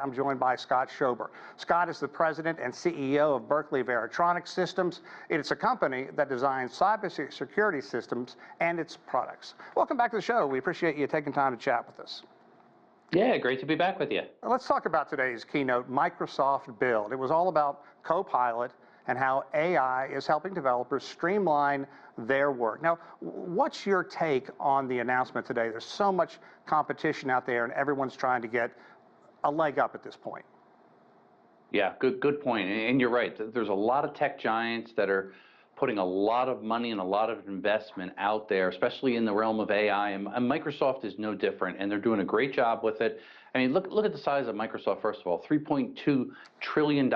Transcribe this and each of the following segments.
I'm joined by Scott Schober. Scott is the president and CEO of Berkeley Veritronic Systems. It's a company that designs cybersecurity systems and its products. Welcome back to the show. We appreciate you taking time to chat with us. Yeah, great to be back with you. Let's talk about today's keynote, Microsoft Build. It was all about Copilot and how AI is helping developers streamline their work. Now, what's your take on the announcement today? There's so much competition out there and everyone's trying to get a leg up at this point. Yeah, good point. And you're right. There's a lot of tech giants that are putting a lot of money and a lot of investment out there, especially in the realm of AI. And Microsoft is no different, and they're doing a great job with it. I mean, look at the size of Microsoft, first of all, $3.2 trillion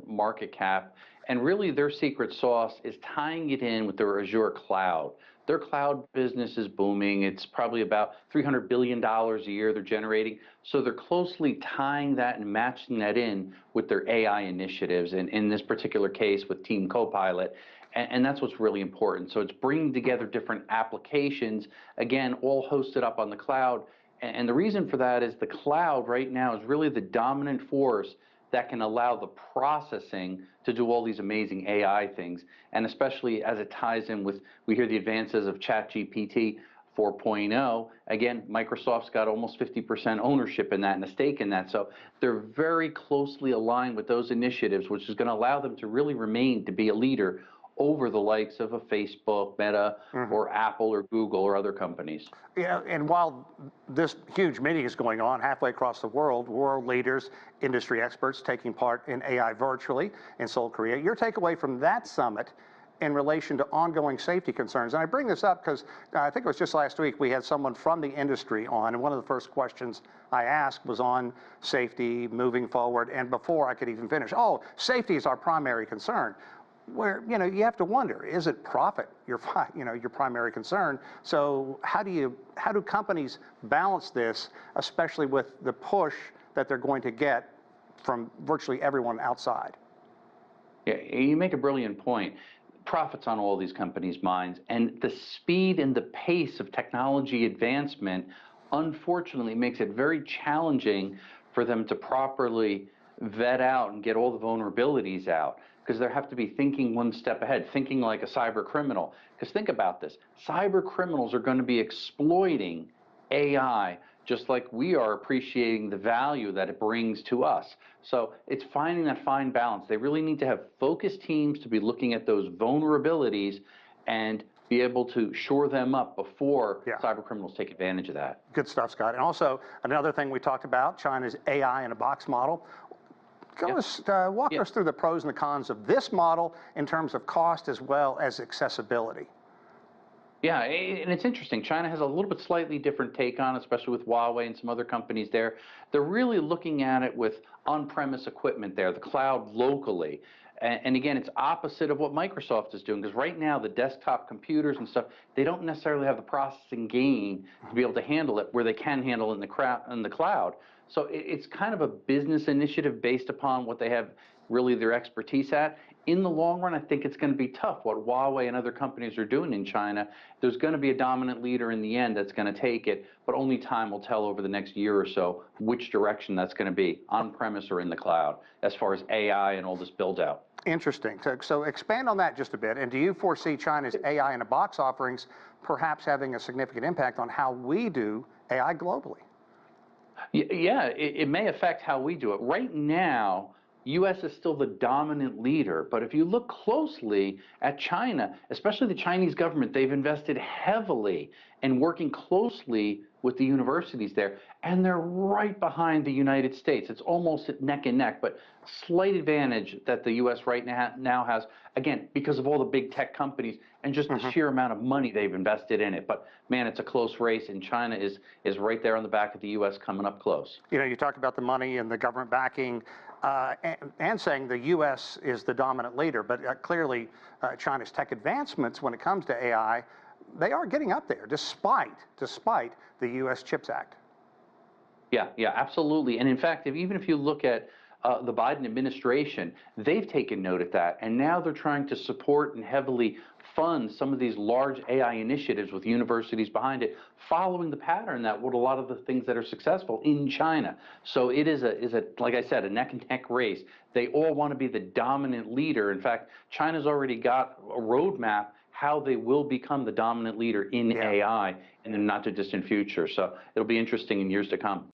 market cap. And really their secret sauce is tying it in with their Azure cloud. Their cloud business is booming. It's probably about $300 billion a year they're generating. So they're closely tying that and matching that in with their AI initiatives, and in this particular case with Team Copilot. And that's what's really important. So it's bringing together different applications, again, all hosted up on the cloud. And the reason for that is the cloud right now is really the dominant force that can allow the processing to do all these amazing AI things. And especially as it ties in with, we hear the advances of ChatGPT 4.0. Again, Microsoft's got almost 50% ownership in that and a stake in that. So they're very closely aligned with those initiatives, which is going to allow them to really remain to be a leader over the likes of a Facebook, Meta, or Apple, or Google, or other companies. Yeah, and while this huge meeting is going on halfway across the world leaders, industry experts taking part in AI virtually in Seoul, Korea, your takeaway from that summit in relation to ongoing safety concerns. And I bring this up because I think it was just last week we had someone from the industry on, and one of the first questions I asked was on safety moving forward, and before I could even finish, safety is our primary concern. Where, you have to wonder, is it profit your primary concern? So how do companies balance this, especially with the push that they're going to get from virtually everyone outside? Yeah, you make a brilliant point. Profits on all these companies' minds, and the speed and the pace of technology advancement, unfortunately, makes it very challenging for them to properly vet out and get all the vulnerabilities out, because they have to be thinking one step ahead, thinking like a cyber criminal. Because think about this, cyber criminals are going to be exploiting AI just like we are appreciating the value that it brings to us. So it's finding that fine balance. They really need to have focused teams to be looking at those vulnerabilities and be able to shore them up before cyber criminals take advantage of that. Good stuff, Scott. And also, another thing we talked about, China's AI in a box model. Walk us through the pros and the cons of this model in terms of cost as well as accessibility. Yeah, and it's interesting. China has a little bit slightly different take on it, especially with Huawei and some other companies there. They're really looking at it with on-premise equipment there, the cloud locally. And again, it's opposite of what Microsoft is doing, because right now the desktop computers and stuff, they don't necessarily have the processing gain to be able to handle it where they can handle it in the cloud. So it's kind of a business initiative based upon what they have really their expertise at. In the long run, I think it's going to be tough what Huawei and other companies are doing in China. There's going to be a dominant leader in the end that's going to take it, but only time will tell over the next year or so which direction that's going to be, on-premise or in the cloud, as far as AI and all this build-out. Interesting. So expand on that just a bit. And do you foresee China's AI in a box offerings perhaps having a significant impact on how we do AI globally? Yeah, it may affect how we do it. Right now, U.S. is still the dominant leader, but if you look closely at China, especially the Chinese government, they've invested heavily in working closely with the universities there, and they're right behind the United States. It's almost neck and neck, but slight advantage that the U.S. right now has, again, because of all the big tech companies and just the sheer amount of money they've invested in it. But man, it's a close race, and China is right there on the back of the U.S. coming up close. You talk about the money and the government backing and saying the U.S. is the dominant leader, but clearly China's tech advancements when it comes to AI, they are getting up there despite the U.S. CHIPS Act. Yeah, absolutely. And in fact, even if you look at the Biden administration, they've taken note of that, and now they're trying to support and heavily fund some of these large AI initiatives with universities behind it, following the pattern that what a lot of the things that are successful in China. So it is like I said, a neck and neck race. They all want to be the dominant leader. In fact, China's already got a roadmap how they will become the dominant leader in AI in the not too distant future. So it'll be interesting in years to come.